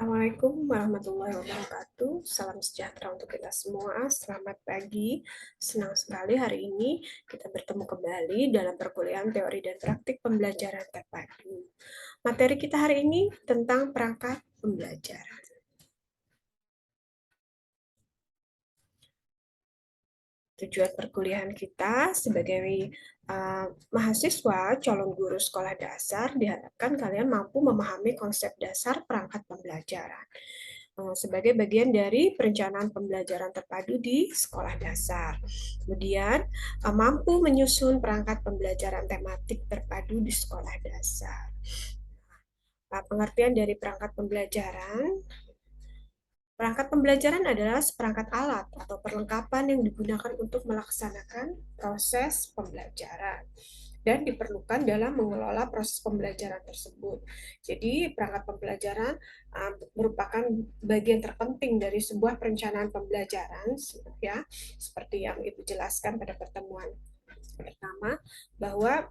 Assalamualaikum warahmatullahi wabarakatuh. Salam sejahtera untuk kita semua. Selamat pagi. Senang sekali hari ini kita bertemu kembali dalam perkuliahan teori dan praktik pembelajaran terpadu. Materi kita hari ini tentang perangkat pembelajaran. Tujuan perkuliahan kita sebagai mahasiswa calon guru sekolah dasar diharapkan kalian mampu memahami konsep dasar perangkat pembelajaran sebagai bagian dari perencanaan pembelajaran terpadu di sekolah dasar. Kemudian mampu menyusun perangkat pembelajaran tematik terpadu di sekolah dasar. Pengertian dari perangkat pembelajaran. Perangkat pembelajaran adalah seperangkat alat atau perlengkapan yang digunakan untuk melaksanakan proses pembelajaran dan diperlukan dalam mengelola proses pembelajaran tersebut. Jadi, perangkat pembelajaran merupakan bagian terpenting dari sebuah perencanaan pembelajaran, ya, seperti yang Ibu jelaskan pada pertemuan pertama, bahwa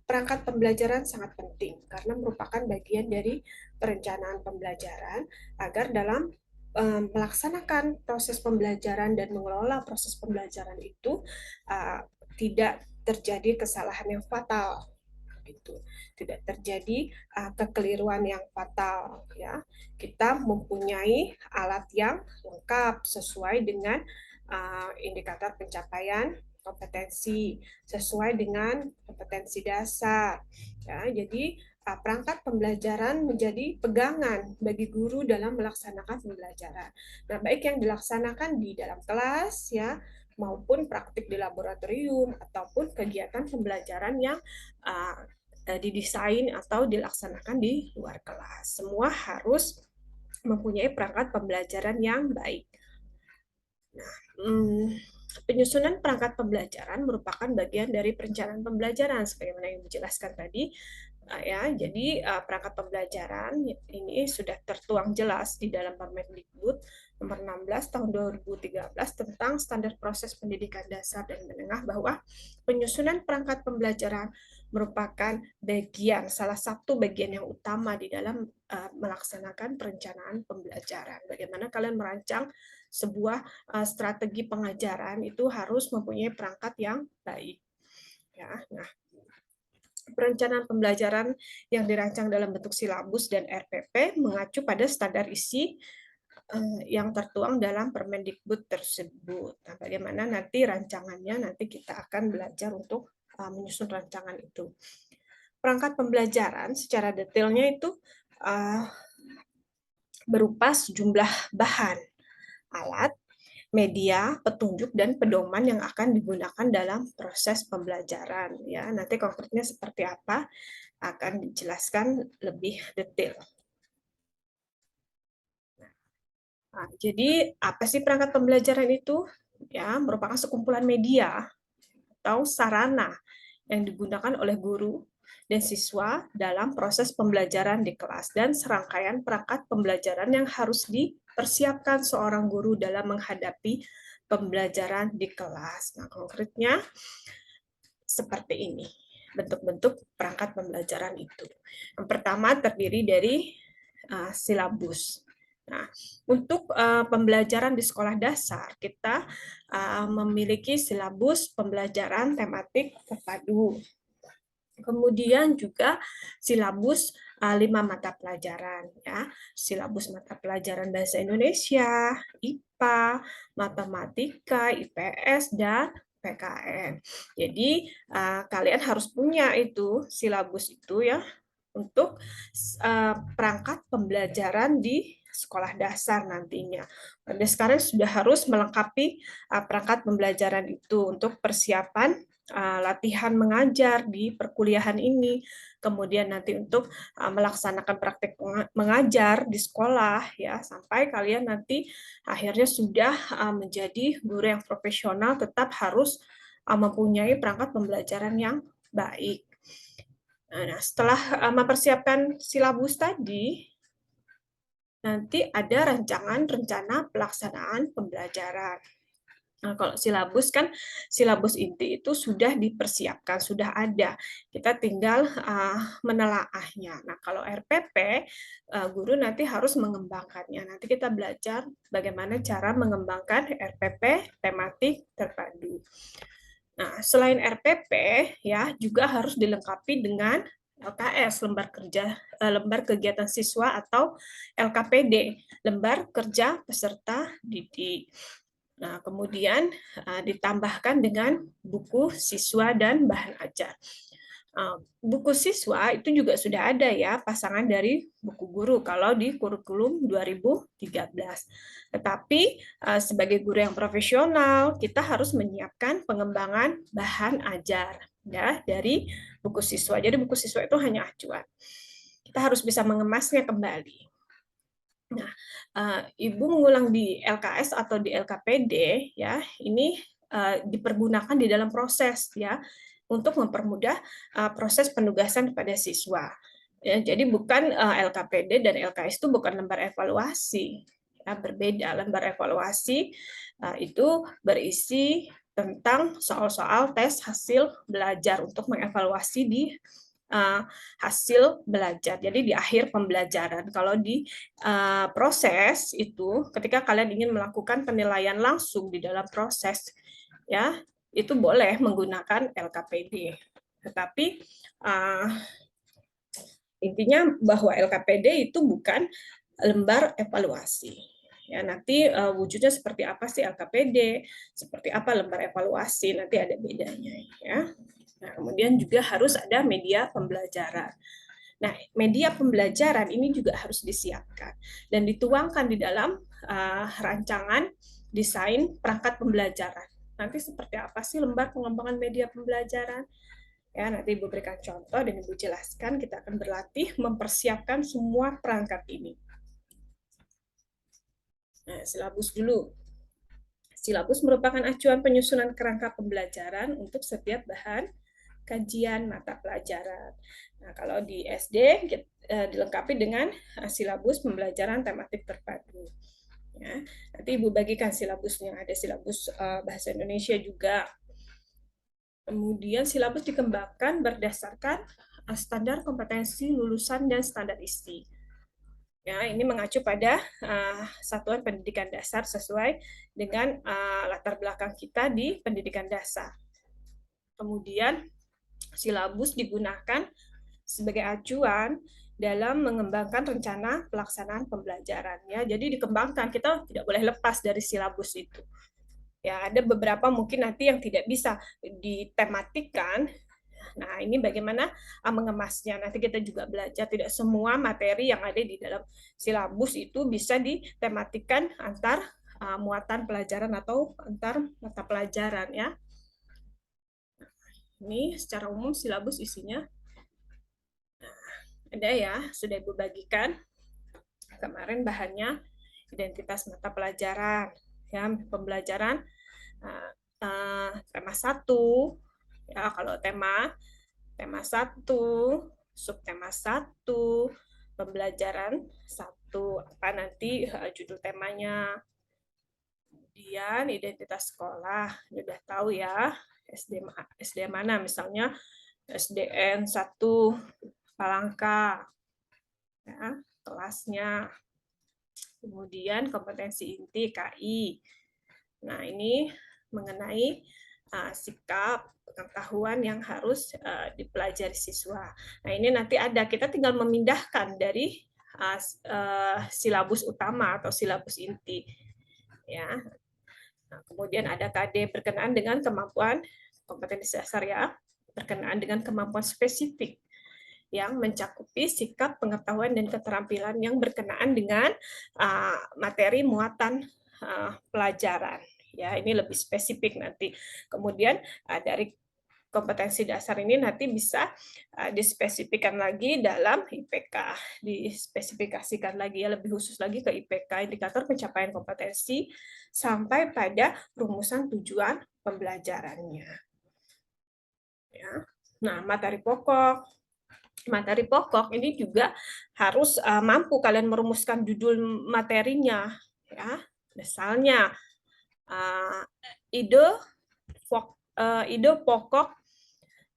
perangkat pembelajaran sangat penting karena merupakan bagian dari perencanaan pembelajaran agar dalam melaksanakan proses pembelajaran dan mengelola proses pembelajaran itu tidak terjadi kesalahan yang fatal gitu, tidak terjadi kekeliruan yang fatal ya. Kita mempunyai alat yang lengkap sesuai dengan indikator pencapaian kompetensi sesuai dengan kompetensi dasar ya. Jadi perangkat pembelajaran menjadi pegangan bagi guru dalam melaksanakan pembelajaran. Nah, baik yang dilaksanakan di dalam kelas ya maupun praktik di laboratorium ataupun kegiatan pembelajaran yang didesain atau dilaksanakan di luar kelas. Semua harus mempunyai perangkat pembelajaran yang baik. Nah, penyusunan perangkat pembelajaran merupakan bagian dari perencanaan pembelajaran sebagaimana yang dijelaskan tadi ya. Jadi perangkat pembelajaran ini sudah tertuang jelas di dalam Permendikbud nomor 16 tahun 2013 tentang standar proses pendidikan dasar dan menengah, bahwa penyusunan perangkat pembelajaran merupakan salah satu bagian yang utama di dalam melaksanakan perencanaan pembelajaran. Bagaimana kalian merancang sebuah strategi pengajaran itu harus mempunyai perangkat yang baik. Ya, nah, perencanaan pembelajaran yang dirancang dalam bentuk silabus dan RPP mengacu pada standar isi yang tertuang dalam Permendikbud tersebut. Nah, bagaimana nanti rancangannya, nanti kita akan belajar untuk menyusun rancangan itu. Perangkat pembelajaran secara detailnya itu berupa sejumlah bahan, alat, media, petunjuk, dan pedoman yang akan digunakan dalam proses pembelajaran. Ya, nanti konkretnya seperti apa akan dijelaskan lebih detail. Nah, jadi apa sih perangkat pembelajaran itu? Ya, merupakan sekumpulan media atau sarana yang digunakan oleh guru dan siswa dalam proses pembelajaran di kelas dan serangkaian perangkat pembelajaran yang harus dipersiapkan seorang guru dalam menghadapi pembelajaran di kelas. Nah, konkretnya seperti ini bentuk-bentuk perangkat pembelajaran itu. Yang pertama terdiri dari silabus. Nah, untuk pembelajaran di sekolah dasar, kita memiliki silabus pembelajaran tematik terpadu. Kemudian juga silabus 5 mata pelajaran ya. Silabus mata pelajaran bahasa Indonesia, IPA, matematika, IPS, dan PKN. Jadi kalian harus punya itu silabus itu ya untuk perangkat pembelajaran di sekolah dasar nantinya. Anda sekarang sudah harus melengkapi perangkat pembelajaran itu untuk persiapan latihan mengajar di perkuliahan ini, kemudian nanti untuk melaksanakan praktek mengajar di sekolah ya, sampai kalian nanti akhirnya sudah menjadi guru yang profesional, tetap harus mempunyai perangkat pembelajaran yang baik. Nah, setelah mempersiapkan silabus tadi, nanti ada rancangan rencana pelaksanaan pembelajaran. Nah, kalau silabus kan, silabus inti itu sudah dipersiapkan, sudah ada. Kita tinggal menelaahnya. Nah, kalau RPP, guru nanti harus mengembangkannya. Nanti kita belajar bagaimana cara mengembangkan RPP tematik terpadu. Nah, selain RPP, ya juga harus dilengkapi dengan LKS, lembar kegiatan siswa atau LKPD, lembar kerja peserta didik. Nah, kemudian ditambahkan dengan buku siswa dan bahan ajar. Buku siswa itu juga sudah ada ya, pasangan dari buku guru kalau di kurikulum 2013. Tetapi sebagai guru yang profesional, kita harus menyiapkan pengembangan bahan ajar ya dari buku siswa. Jadi buku siswa itu hanya acuan. Kita harus bisa mengemasnya kembali. Nah, Ibu mengulang di LKS atau di LKPD ya, ini dipergunakan di dalam proses ya untuk mempermudah proses penugasan pada siswa. Ya, jadi bukan LKPD dan LKS itu bukan lembar evaluasi. Ya, berbeda. Lembar evaluasi itu berisi tentang soal-soal tes hasil belajar untuk mengevaluasi di hasil belajar. Jadi di akhir pembelajaran. Kalau di proses itu, ketika kalian ingin melakukan penilaian langsung di dalam proses, ya itu boleh menggunakan LKPD. Tetapi intinya bahwa LKPD itu bukan lembar evaluasi. Ya, nanti wujudnya seperti apa sih LKPD, seperti apa lembar evaluasi, nanti ada bedanya ya. Nah, kemudian juga harus ada media pembelajaran. Nah, media pembelajaran ini juga harus disiapkan dan dituangkan di dalam rancangan desain perangkat pembelajaran. Nanti seperti apa sih lembar pengembangan media pembelajaran? Ya, nanti Ibu berikan contoh dan Ibu jelaskan, kita akan berlatih mempersiapkan semua perangkat ini. Nah, silabus dulu. Silabus merupakan acuan penyusunan kerangka pembelajaran untuk setiap bahan kajian mata pelajaran. Nah, kalau di SD dilengkapi dengan silabus pembelajaran tematik terpadu. Ya, nanti Ibu bagikan silabusnya. Ada silabus bahasa Indonesia juga. Kemudian silabus dikembangkan berdasarkan standar kompetensi lulusan dan standar ISTI. Ya, ini mengacu pada satuan pendidikan dasar sesuai dengan latar belakang kita di pendidikan dasar. Kemudian silabus digunakan sebagai acuan dalam mengembangkan rencana pelaksanaan pembelajaran ya. Jadi dikembangkan, kita tidak boleh lepas dari silabus itu. Ya, ada beberapa mungkin nanti yang tidak bisa ditematikan. Nah, ini bagaimana mengemasnya. Nanti kita juga belajar tidak semua materi yang ada di dalam silabus itu bisa ditematikan antar muatan pelajaran atau antar mata pelajaran ya. Ini secara umum silabus isinya ada ya, sudah Ibu bagikan kemarin bahannya, identitas mata pelajaran, ya pembelajaran tema 1, ya kalau tema 1, subtema 1, pembelajaran 1, apa nanti judul temanya. Kemudian identitas sekolah, sudah tahu ya, SD mana misalnya SDN 1 Palangka, ya, kelasnya. Kemudian kompetensi inti KI. Nah, ini mengenai sikap pengetahuan yang harus dipelajari siswa. Nah, ini nanti ada, kita tinggal memindahkan dari silabus utama atau silabus inti. Ya. Nah, kemudian ada KD berkenaan dengan kemampuan kompetensi dasar ya, berkenaan dengan kemampuan spesifik yang mencakupi sikap pengetahuan dan keterampilan yang berkenaan dengan materi muatan pelajaran. Ya, ini lebih spesifik nanti. Kemudian dari kompetensi dasar ini nanti bisa dispesifikkan lagi dalam IPK, dispesifikasikan lagi ya, lebih khusus lagi ke IPK, indikator pencapaian kompetensi sampai pada rumusan tujuan pembelajarannya. Ya. Nah, materi pokok ini juga harus mampu kalian merumuskan judul materinya ya. Misalnya ide ide pokok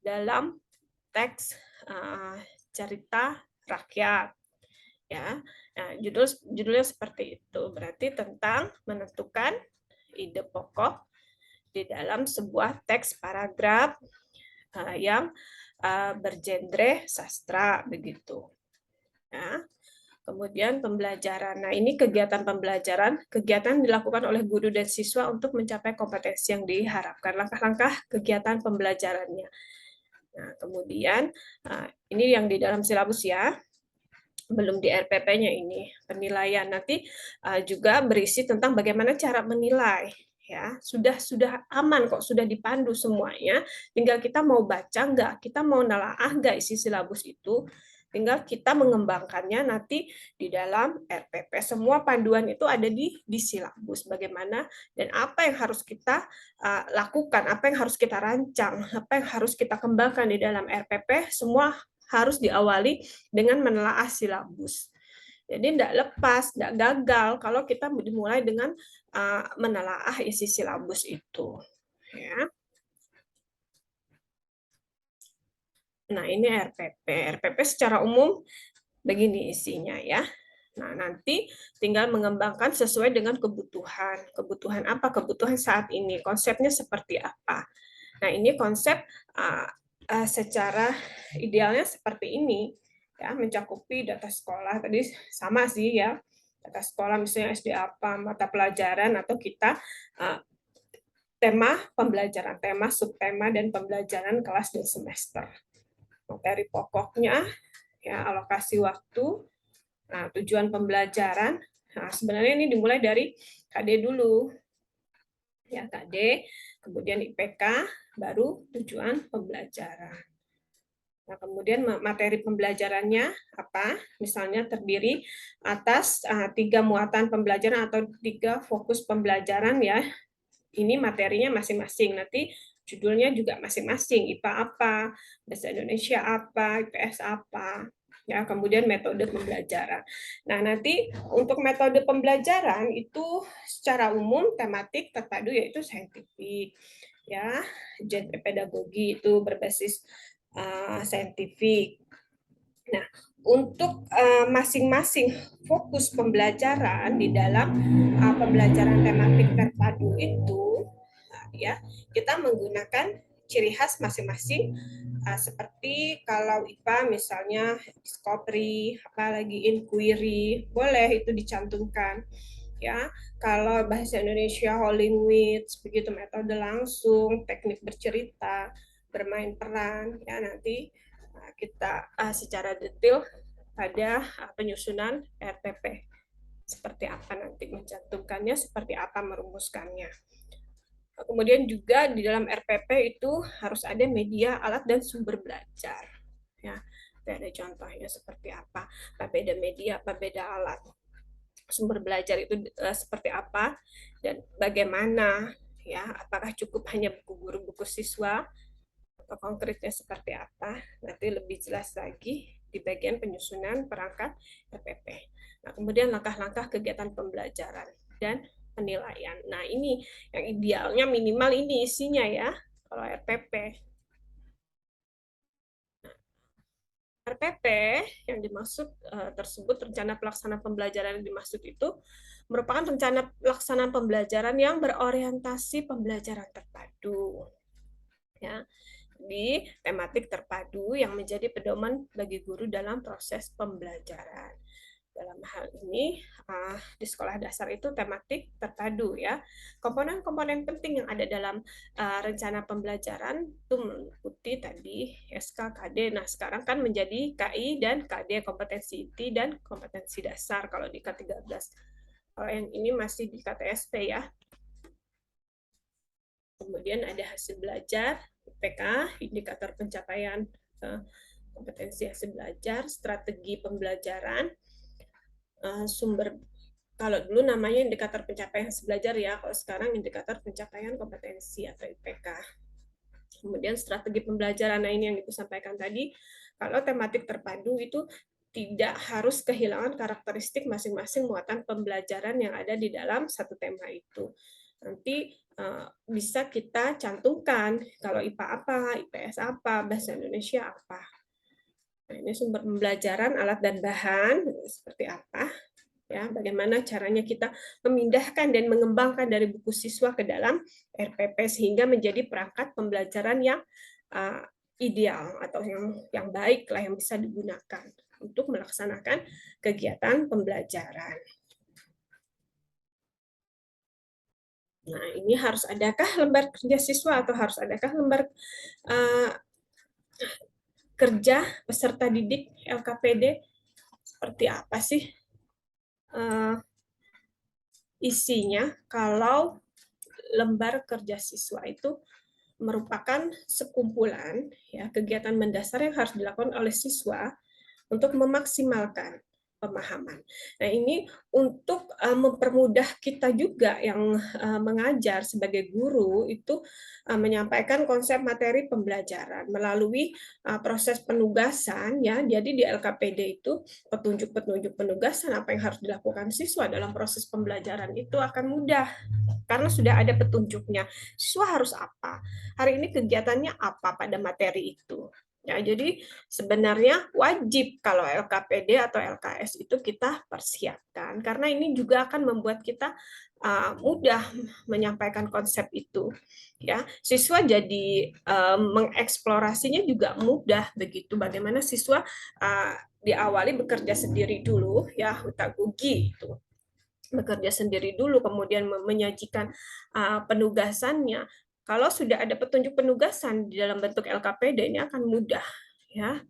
dalam teks cerita rakyat, ya. Nah, judulnya seperti itu. Berarti tentang menentukan ide pokok di dalam sebuah teks paragraf yang bergenre sastra begitu. Ya. Kemudian pembelajaran. Nah, ini kegiatan pembelajaran, kegiatan dilakukan oleh guru dan siswa untuk mencapai kompetensi yang diharapkan. Langkah-langkah kegiatan pembelajarannya. Nah, kemudian ini yang di dalam silabus ya, belum di RPP-nya ini penilaian. Nanti juga berisi tentang bagaimana cara menilai. Ya, sudah aman kok, sudah dipandu semuanya. Tinggal kita mau baca nggak, kita mau nelaah nggak isi silabus itu. Tinggal kita mengembangkannya nanti di dalam RPP. Semua panduan itu ada di silabus. Bagaimana dan apa yang harus kita lakukan, apa yang harus kita rancang, apa yang harus kita kembangkan di dalam RPP, semua harus diawali dengan menelaah silabus. Jadi tidak lepas, tidak gagal kalau kita dimulai dengan menelaah isi silabus itu. Ya. Nah, ini RPP. RPP secara umum begini isinya ya. Nah, nanti tinggal mengembangkan sesuai dengan kebutuhan. Kebutuhan apa? Kebutuhan saat ini. Konsepnya seperti apa? Nah, ini konsep secara idealnya seperti ini. Ya, mencakupi data sekolah. Tadi sama sih ya. Data sekolah misalnya SD apa, mata pelajaran, atau kita tema pembelajaran, tema, subtema, dan pembelajaran kelas dan semester. Materi pokoknya, ya alokasi waktu, nah, tujuan pembelajaran. Nah, sebenarnya ini dimulai dari KD dulu. Ya, KD, kemudian IPK, baru tujuan pembelajaran. Nah, kemudian materi pembelajarannya apa? Misalnya terdiri atas 3 muatan pembelajaran atau 3 fokus pembelajaran ya. Ini materinya masing-masing. Nanti judulnya juga masing-masing. IPA apa, Bahasa Indonesia apa, IPS apa. Ya, kemudian metode pembelajaran. Nah, nanti untuk metode pembelajaran itu secara umum tematik terpadu yaitu saintifik. Ya, genre pedagogi itu berbasis saintifik. Nah, untuk masing-masing fokus pembelajaran di dalam pembelajaran tematik terpadu itu, ya kita menggunakan ciri khas masing-masing. Seperti kalau IPA misalnya discovery, apalagi inquiry, boleh itu dicantumkan. Ya, kalau bahasa Indonesia whole language, begitu metode langsung, teknik bercerita, bermain peran, ya nanti kita secara detail pada penyusunan RPP. Seperti apa nanti mencantumkannya, seperti apa merumuskannya. Kemudian juga di dalam RPP itu harus ada media, alat, dan sumber belajar. Ya, ada contohnya seperti apa, beda media, beda alat. Sumber belajar itu seperti apa dan bagaimana, ya, apakah cukup hanya buku guru, buku siswa, atau konkretnya seperti apa, nanti lebih jelas lagi di bagian penyusunan perangkat RPP. Nah, kemudian langkah-langkah kegiatan pembelajaran dan penilaian. Nah, ini yang idealnya minimal ini isinya ya, kalau RPP. RPP yang dimaksud tersebut, rencana pelaksanaan pembelajaran yang dimaksud itu merupakan rencana pelaksanaan pembelajaran yang berorientasi pembelajaran terpadu. Ya, di tematik terpadu yang menjadi pedoman bagi guru dalam proses pembelajaran. Dalam hal ini di sekolah dasar itu tematik terpadu ya. Komponen-komponen penting yang ada dalam rencana pembelajaran itu meliputi tadi SK, KD. Nah, sekarang kan menjadi KI dan KD, kompetensi inti dan kompetensi dasar kalau di K13. Kalau yang ini masih di KTSP ya. Kemudian ada hasil belajar, IPK, indikator pencapaian kompetensi hasil belajar, strategi pembelajaran, sumber, kalau dulu namanya indikator pencapaian hasil belajar ya, kalau sekarang indikator pencapaian kompetensi atau IPK. Kemudian strategi pembelajaran, nah ini yang Ibu sampaikan tadi, kalau tematik terpadu itu tidak harus kehilangan karakteristik masing-masing muatan pembelajaran yang ada di dalam satu tema itu. Nanti bisa kita cantumkan kalau IPA apa, IPS apa, bahasa Indonesia apa. Nah, ini sumber pembelajaran, alat dan bahan seperti apa, ya, bagaimana caranya kita memindahkan dan mengembangkan dari buku siswa ke dalam RPP sehingga menjadi perangkat pembelajaran yang ideal atau yang baik lah, yang bisa digunakan untuk melaksanakan kegiatan pembelajaran. Nah, ini harus adakah lembar kerja siswa atau harus adakah lembar kerja peserta didik LKPD? Seperti apa sih isinya kalau lembar kerja siswa itu merupakan sekumpulan ya kegiatan mendasar yang harus dilakukan oleh siswa untuk memaksimalkan pemahaman. Nah, ini untuk mempermudah kita juga yang mengajar sebagai guru itu menyampaikan konsep materi pembelajaran melalui proses penugasan ya. Jadi di LKPD itu petunjuk-petunjuk penugasan apa yang harus dilakukan siswa dalam proses pembelajaran itu akan mudah karena sudah ada petunjuknya. Siswa harus apa? Hari ini kegiatannya apa pada materi itu? Ya, jadi sebenarnya wajib kalau LKPD atau LKS itu kita persiapkan karena ini juga akan membuat kita mudah menyampaikan konsep itu. Ya, siswa jadi mengeksplorasinya juga mudah begitu. Bagaimana siswa diawali bekerja sendiri dulu ya, hutagogi itu bekerja sendiri dulu, kemudian menyajikan penugasannya. Kalau sudah ada petunjuk penugasan di dalam bentuk LKPD, ini akan mudah, ya.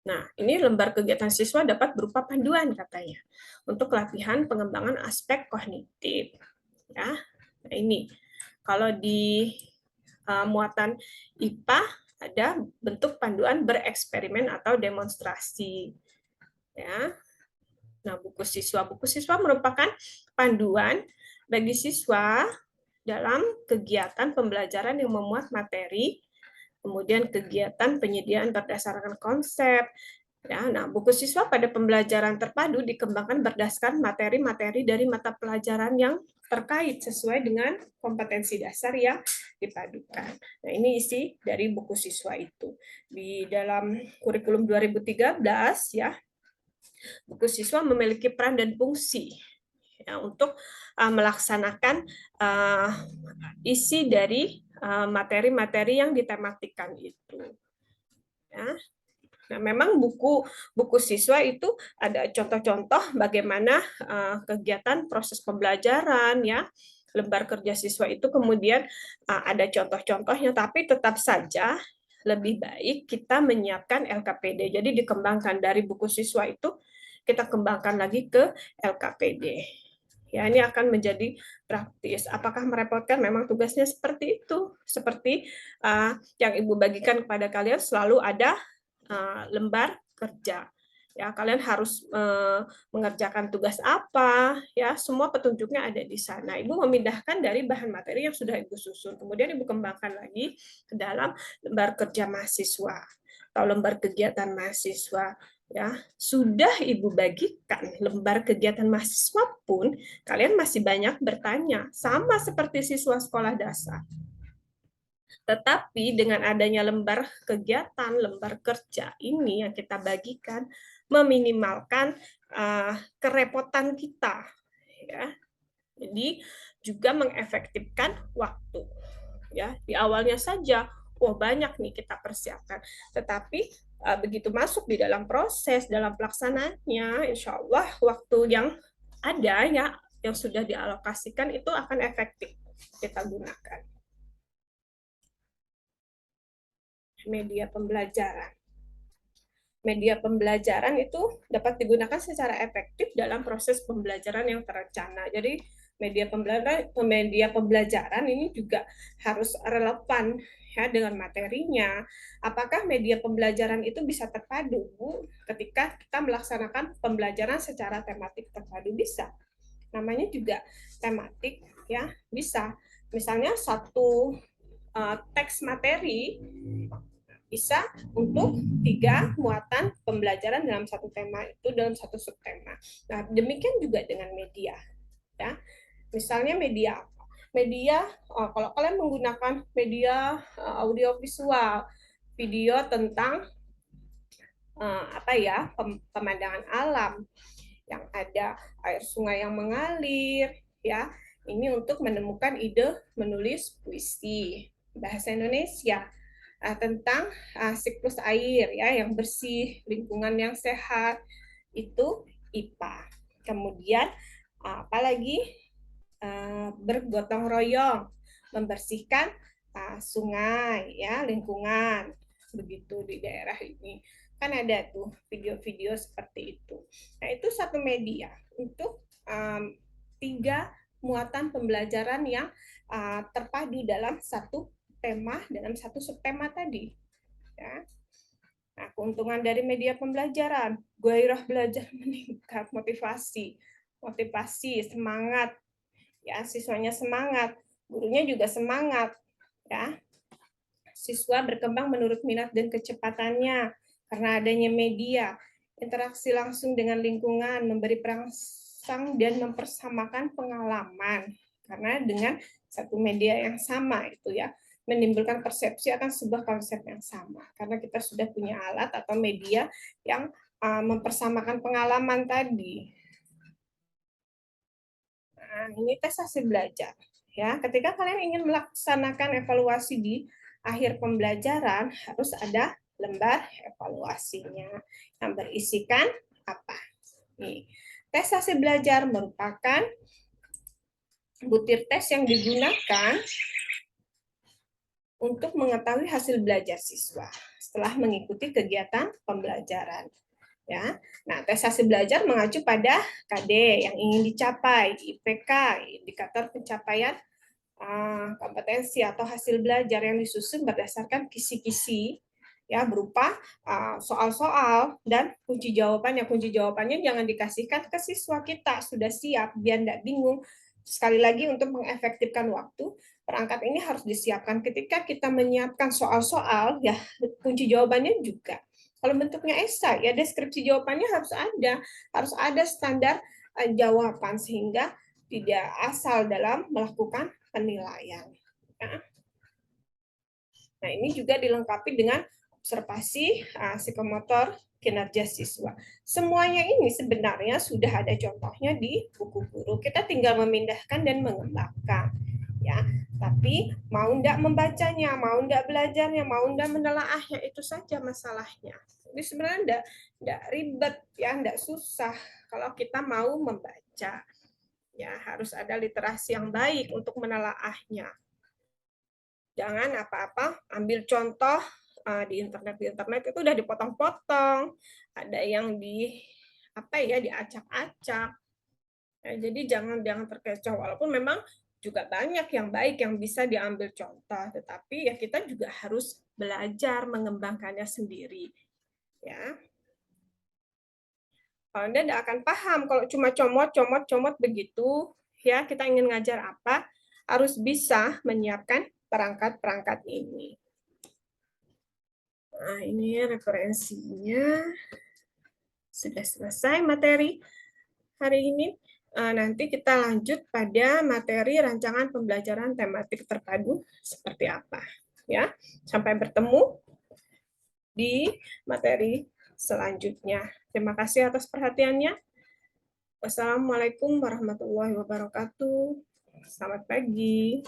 Nah, ini lembar kegiatan siswa dapat berupa panduan katanya untuk latihan pengembangan aspek kognitif. Ya, nah ini kalau di muatan IPA ada bentuk panduan bereksperimen atau demonstrasi. Ya, nah, buku siswa merupakan panduan bagi siswa dalam kegiatan pembelajaran yang memuat materi, kemudian kegiatan penyediaan berdasarkan konsep. Ya, nah, buku siswa pada pembelajaran terpadu dikembangkan berdasarkan materi-materi dari mata pelajaran yang terkait sesuai dengan kompetensi dasar yang dipadukan. Nah, ini isi dari buku siswa itu. Di dalam kurikulum 2013 ya, buku siswa memiliki peran dan fungsi ya, untuk melaksanakan isi dari materi-materi yang ditematikan itu. Ya. Nah, memang buku siswa itu ada contoh-contoh bagaimana kegiatan proses pembelajaran ya. Lembar kerja siswa itu kemudian ada contoh-contohnya, tapi tetap saja lebih baik kita menyiapkan LKPD. Jadi dikembangkan dari buku siswa itu kita kembangkan lagi ke LKPD. Ya, ini akan menjadi praktis. Apakah merepotkan? Memang tugasnya seperti itu. Seperti yang Ibu bagikan kepada kalian, selalu ada lembar kerja. Ya, kalian harus mengerjakan tugas apa, ya, semua petunjuknya ada di sana. Ibu memindahkan dari bahan materi yang sudah Ibu susun, kemudian Ibu kembangkan lagi ke dalam lembar kerja mahasiswa atau lembar kegiatan mahasiswa. Ya, sudah Ibu bagikan lembar kegiatan mahasiswa pun, kalian masih banyak bertanya, sama seperti siswa sekolah dasar. Tetapi dengan adanya lembar kegiatan, lembar kerja ini yang kita bagikan, meminimalkan kerepotan kita. Ya. Jadi juga mengefektifkan waktu. Ya, di awalnya saja, wah banyak nih kita persiapkan. Tetapi begitu masuk di dalam proses, dalam pelaksanaannya, insya Allah waktu yang ada ya, yang sudah dialokasikan itu akan efektif kita gunakan. Media pembelajaran. Media pembelajaran itu dapat digunakan secara efektif dalam proses pembelajaran yang terencana. Jadi media pembelajaran ini juga harus relevan ya dengan materinya. Apakah media pembelajaran itu bisa terpadu ketika kita melaksanakan pembelajaran secara tematik terpadu? Bisa. Namanya juga tematik ya, bisa. Misalnya satu teks materi bisa untuk 3 muatan pembelajaran dalam satu tema itu dalam satu subtema. Nah, demikian juga dengan media. Ya. Misalnya media apa? Media, kalau kalian menggunakan media audiovisual, video tentang apa ya, pemandangan alam yang ada air sungai yang mengalir, ya. Ini untuk menemukan ide menulis puisi bahasa Indonesia tentang siklus air ya yang bersih, lingkungan yang sehat, itu IPA. Kemudian apalagi bergotong royong membersihkan sungai ya, lingkungan begitu di daerah ini. Kan ada tuh video-video seperti itu. Nah, itu satu media untuk tiga muatan pembelajaran yang terpadu dalam satu tema, dalam satu subtema tadi. Ya. Nah, keuntungan dari media pembelajaran, gairah belajar meningkat, motivasi, semangat, ya siswanya semangat, gurunya juga semangat, ya. Siswa berkembang menurut minat dan kecepatannya karena adanya media, interaksi langsung dengan lingkungan, memberi perangsang dan mempersamakan pengalaman karena dengan satu media yang sama itu ya, menimbulkan persepsi akan sebuah konsep yang sama karena kita sudah punya alat atau media yang mempersamakan pengalaman tadi. Nah, ini tes hasil belajar. Ya, ketika kalian ingin melaksanakan evaluasi di akhir pembelajaran, harus ada lembar evaluasinya yang berisikan apa? Nih, tes hasil belajar merupakan butir tes yang digunakan untuk mengetahui hasil belajar siswa setelah mengikuti kegiatan pembelajaran. Ya, nah tes hasil belajar mengacu pada KD yang ingin dicapai, IPK, indikator pencapaian kompetensi atau hasil belajar yang disusun berdasarkan kisi-kisi ya berupa soal-soal dan kunci jawabannya. Kunci jawabannya jangan dikasihkan ke siswa kita, sudah siap biar tidak bingung. Sekali lagi untuk mengefektifkan waktu, perangkat ini harus disiapkan ketika kita menyiapkan soal-soal ya kunci jawabannya juga. Kalau bentuknya esai ya deskripsi jawabannya harus ada standar jawaban sehingga tidak asal dalam melakukan penilaian. Nah, ini juga dilengkapi dengan observasi psikomotor kinerja siswa. Semuanya ini sebenarnya sudah ada contohnya di buku guru. Kita tinggal memindahkan dan mengembangkan. Ya, tapi mau ndak membacanya, mau ndak belajarnya, mau ndak menelaahnya, itu saja masalahnya. Jadi sebenarnya ndak ribet ya, ndak susah kalau kita mau membaca. Ya, harus ada literasi yang baik untuk menelaahnya. Jangan apa-apa ambil contoh di internet itu udah dipotong-potong, ada yang di apa ya diacak-acak. Ya, jadi jangan terkecoh walaupun memang juga banyak yang baik yang bisa diambil contoh, tetapi ya kita juga harus belajar mengembangkannya sendiri. Ya. Kalau Anda tidak akan paham kalau cuma comot begitu, ya kita ingin ngajar apa, harus bisa menyiapkan perangkat-perangkat ini. Nah, ini referensinya. Sudah selesai materi hari ini. Nanti kita lanjut pada materi rancangan pembelajaran tematik terpadu seperti apa. Ya, sampai bertemu di materi selanjutnya. Terima kasih atas perhatiannya. Wassalamualaikum warahmatullahi wabarakatuh. Selamat pagi.